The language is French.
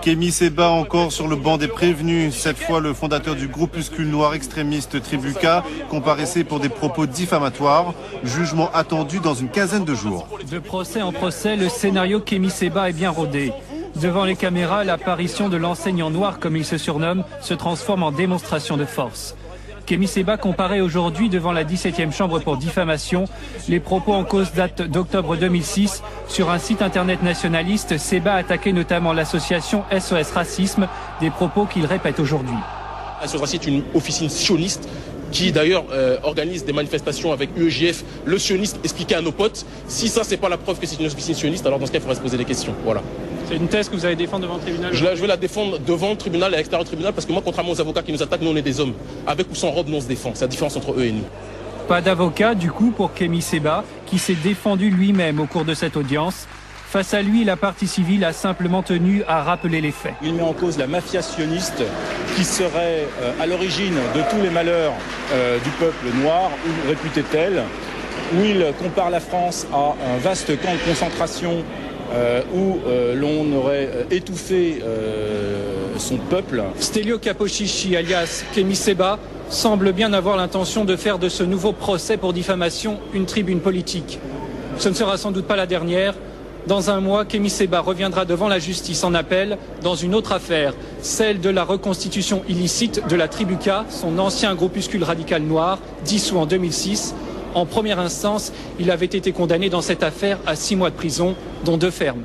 Kémy Séba encore sur le banc des prévenus. Cette fois, le fondateur du groupuscule noir extrémiste Tribuka comparaissait pour des propos diffamatoires. Jugement attendu dans une quinzaine de jours. De procès en procès, le scénario Kémy Séba est bien rodé. Devant les caméras, l'apparition de l'enseignant noir, comme il se surnomme, se transforme en démonstration de force. Kémy Séba comparaît aujourd'hui devant la 17e chambre pour diffamation. Les propos en cause datent d'octobre 2006. Sur un site internet nationaliste, Séba attaquait notamment l'association SOS Racisme, des propos qu'il répète aujourd'hui. SOS Racisme est une officine sioniste qui d'ailleurs organise des manifestations avec UEJF. Le sioniste expliquait à nos potes, si ça c'est pas la preuve que c'est une officine sioniste, alors dans ce cas il faudrait se poser des questions. Voilà. C'est une thèse que vous allez défendre devant le tribunal? Je vais la défendre devant le tribunal et à l'extérieur du tribunal parce que moi, contrairement aux avocats qui nous attaquent, nous on est des hommes. Avec ou sans robe, nous on se défend. C'est la différence entre eux et nous. Pas d'avocat du coup pour Kémy Séba, qui s'est défendu lui-même au cours de cette audience. Face à lui, la partie civile a simplement tenu à rappeler les faits. Il met en cause la mafia sioniste qui serait à l'origine de tous les malheurs du peuple noir, ou réputé tel, où il compare la France à un vaste camp de concentration où l'on aurait étouffé son peuple. Stelio Capochichi, alias Kémy Séba, semble bien avoir l'intention de faire de ce nouveau procès pour diffamation une tribune politique. Ce ne sera sans doute pas la dernière. Dans un mois, Kémy Séba reviendra devant la justice en appel dans une autre affaire, celle de la reconstitution illicite de la Tribuka, son ancien groupuscule radical noir, dissous en 2006. En première instance, il avait été condamné dans cette affaire à 6 mois de prison, dont 2 fermes.